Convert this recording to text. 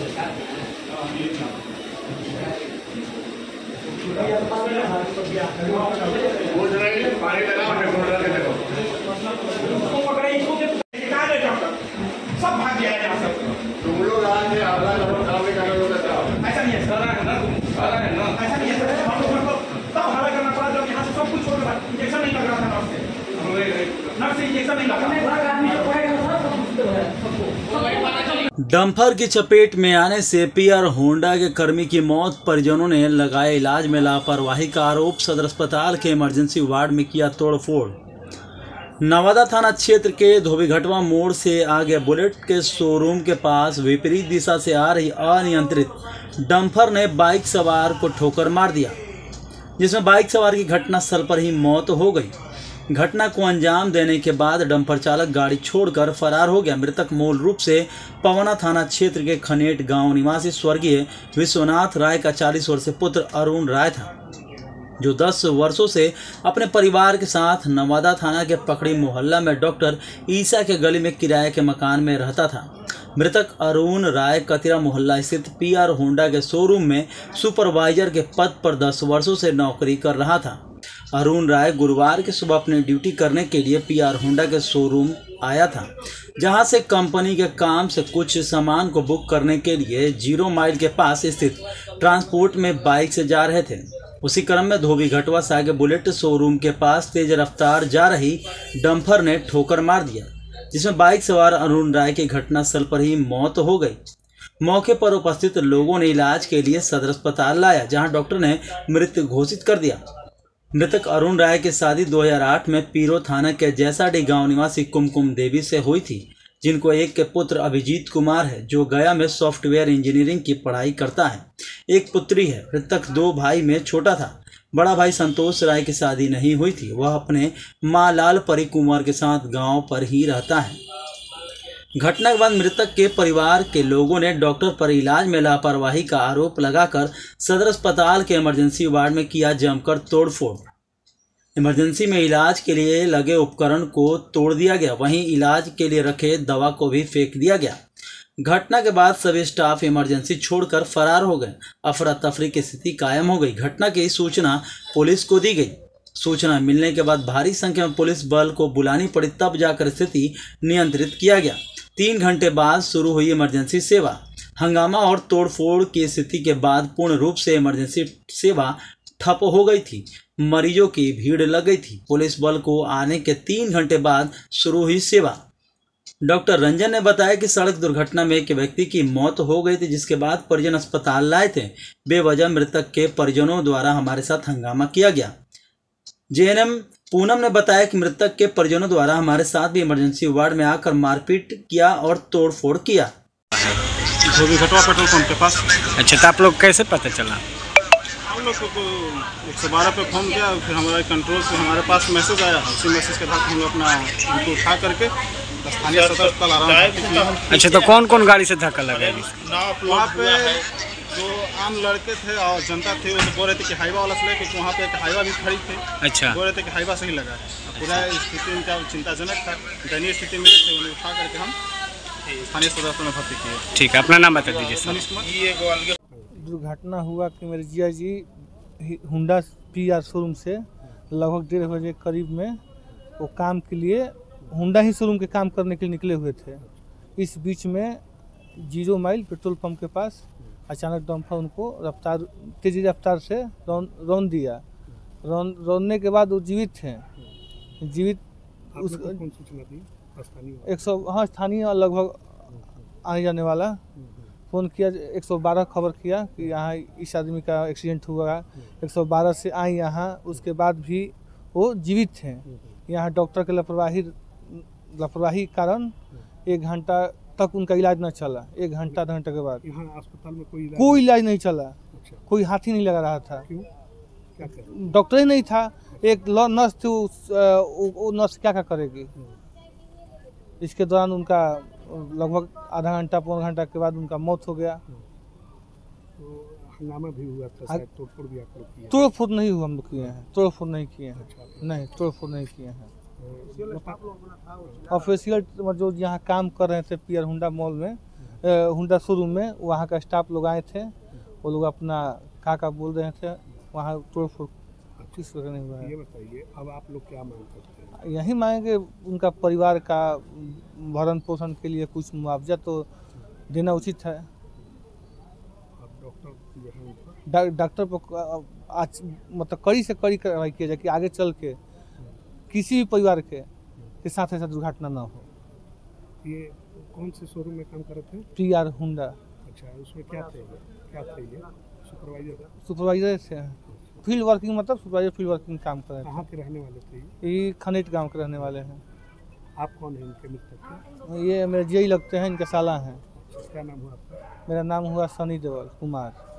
सब भाग गया है सब। तुम लोग आके आधा घंटा ऐसा नहीं है सर, ऐसा नहीं है सर, हम लोग को तब हमारा करना पड़ा जब यहाँ से सब कुछ छोड़ कर इंजेक्शन नहीं लग रहा था नर्स से इंजेक्शन नहीं लगा। डंपर की चपेट में आने से पीआर होंडा के कर्मी की मौत, परिजनों ने लगाए इलाज में लापरवाही का आरोप, सदर अस्पताल के इमरजेंसी वार्ड में किया तोड़फोड़। नवादा थाना क्षेत्र के धोबीघटवा मोड़ से आगे बुलेट के शोरूम के पास विपरीत दिशा से आ रही अनियंत्रित डंपर ने बाइक सवार को ठोकर मार दिया, जिसमें बाइक सवार की घटनास्थल पर ही मौत हो गई। घटना को अंजाम देने के बाद डंपर चालक गाड़ी छोड़कर फरार हो गया। मृतक मूल रूप से पवना थाना क्षेत्र के खनेट गांव निवासी स्वर्गीय विश्वनाथ राय का 40 वर्षीय पुत्र अरुण राय था, जो 10 वर्षों से अपने परिवार के साथ नवादा थाना के पकड़ी मोहल्ला में डॉक्टर ईसा के गली में किराए के मकान में रहता था। मृतक अरुण राय कतिरा मोहल्ला स्थित पीआर होंडा के शोरूम में सुपरवाइजर के पद पर 10 वर्षों से नौकरी कर रहा था। अरुण राय गुरुवार की सुबह अपनी ड्यूटी करने के लिए पीआर होंडा के शोरूम आया था, जहां से कंपनी के काम से कुछ सामान को बुक करने के लिए 0 माइल के पास स्थित ट्रांसपोर्ट में बाइक से जा रहे थे। उसी क्रम में धोबीघटवा से आगे बुलेट शोरूम के पास तेज रफ्तार जा रही डंपर ने ठोकर मार दिया, जिसमें बाइक सवार अरुण राय की घटनास्थल पर ही मौत हो गई। मौके पर उपस्थित लोगों ने इलाज के लिए सदर अस्पताल लाया, जहां डॉक्टर ने मृत घोषित कर दिया। मृतक अरुण राय की शादी 2008 में पीरो थाना के जैसाडी गांव निवासी कुमकुम देवी से हुई थी, जिनको एक के पुत्र अभिजीत कुमार है, जो गया में सॉफ्टवेयर इंजीनियरिंग की पढ़ाई करता है। एक पुत्री है। मृतक 2 भाई में छोटा था। बड़ा भाई संतोष राय की शादी नहीं हुई थी। वह अपने माँ लाल परी कुंवर के साथ गांव पर ही रहता है। घटना के बाद मृतक के परिवार के लोगों ने डॉक्टर पर इलाज में लापरवाही का आरोप लगाकर सदर अस्पताल के इमरजेंसी वार्ड में किया जमकर तोड़फोड़। इमरजेंसी में इलाज के लिए लगे उपकरण को तोड़ दिया गया, वहीं इलाज के लिए रखे दवा को भी फेंक दिया गया। घटना के बाद सभी स्टाफ इमरजेंसी छोड़कर फरार हो गए। अफरा तफरी की स्थिति कायम हो गई। घटना की सूचना पुलिस को दी गई। सूचना मिलने के बाद भारी संख्या में पुलिस बल को बुलानी पड़ी, तब जाकर स्थिति नियंत्रित किया गया। 3 घंटे बाद शुरू हुई इमरजेंसी सेवा। हंगामा और तोड़फोड़ की स्थिति के बाद पूर्ण रूप से इमरजेंसी सेवा ठप हो गई थी। मरीजों की भीड़ लग गई थी। पुलिस बल को आने के 3 घंटे बाद शुरू हुई सेवा। डॉक्टर रंजन ने बताया कि सड़क दुर्घटना में एक व्यक्ति की मौत हो गई थी, जिसके बाद परिजन अस्पताल लाए थे। बेवजह मृतक के परिजनों द्वारा हमारे साथ हंगामा किया गया। जेएनएम पूनम ने बताया कि मृतक के परिजनों द्वारा हमारे साथ भी इमरजेंसी वार्ड में आकर मारपीट किया और तोड़फोड़ किया। धोबीघटवा पेट्रोल पंप के पास। अच्छा, तो आप लोग कैसे पता चला? हम लोग को 112 पे फोन किया, फिर हमारे कंट्रोल से हमारे पास मैसेज आया। उसी मैसेज के साथ हम लोग अपना उनको उठा करके स्थानीय सदर अस्पताल आराम। अच्छा, तो कौन कौन गाड़ी से धक्का लगा? वहाँ पे जो आम लड़के थे और जनता थे, वो बोल रहे थे कि हाईवा वाला से लेके वहाँ पे एक हाईवा भी खड़ी थी। अच्छा, बोल रहे थे कि हाईवा से ही लगा है। पूरा स्थिति उनका चिंताजनक था, दयनीय स्थिति में थे। उन्हें उठा करके हम स्थानीय सदर अस्पताल में भर्ती किए। ठीक है, अपना नाम बता दीजिए सर। दुर्घटना हुआ कि मेरे जिया जी होंडा पीआर शोरूम से लगभग 1:30 बजे करीब में वो काम के लिए होंडा ही शोरूम के काम करने के लिए निकले हुए थे। इस बीच में 0 माइल पेट्रोल पंप के पास अचानक डंपर उनको तेज़ी रफ्तार से रौंद दिया। रौंदने के बाद वो जीवित थे। जीवित स्थानीय लगभग आने जाने वाला फ़ोन किया, 112 खबर किया कि यहाँ इस आदमी का एक्सीडेंट हुआ। 112 से आए यहाँ, उसके बाद भी वो जीवित थे। यहाँ डॉक्टर के लापरवाही कारण 1 घंटा तक उनका इलाज न चला। 1 घंटा 1.5 घंटे के बाद यहाँ अस्पताल में कोई इलाज नहीं चला। अच्छा। कोई हाथ ही नहीं लगा रहा था। क्यों? क्या डॉक्टर ही नहीं था। एक नर्स थी, वो नर्स क्या करेगी। इसके दौरान उनका लगभग आधा घंटा 1.25 घंटा के बाद उनका मौत हो गया। तो हंगामा भी हुआ था, शायद तोड़फोड़ भी आप लोग किए? तोड़फोड़ नहीं हुआ, हम लोग किए हैं। तोड़फोड़ नहीं किए हैं। अच्छा। नहीं, तोड़फोड़ नहीं किए हैं। ऑफिशियल जो यहाँ काम कर रहे थे पीआर होंडा मॉल में, हुंडा शोरूम में, वहाँ का स्टाफ लोग आए थे, वो लोग अपना का बोल रहे थे, वहाँ तोड़ फोड़ किस वजह नहीं हुआ है। ये बताइए अब आप लोग क्या मांग करते हैं? यही मांगेंगे उनका परिवार का भरण पोषण के लिए कुछ मुआवजा तो देना उचित है। अब डॉक्टर जो है उनका डॉक्टर पर आज मतलब कड़ी से कड़ी कार्रवाई किया जाए कि आगे चल के किसी भी परिवार के साथ ऐसा दुर्घटना ना हो। ये कौन से शोरूम में काम कर रहे थे? PR हुंडा अच्छा, उसमें क्या थे ये सुपरवाइजर? सुपरवाइजर से फील्ड वर्किंग, मतलब सुपरवाइजर फील्ड वर्किंग काम कर रहे कहाँ के रहने वाले थे थे। ये खनेट गांव के रहने वाले हैं। आप कौन हैं इनके मित्र के? ये मेरे जीआई लगते हैं, इनके साला हैं। क्या नाम हुआ आपका? मेरा नाम हुआ सनी देवल कुमार।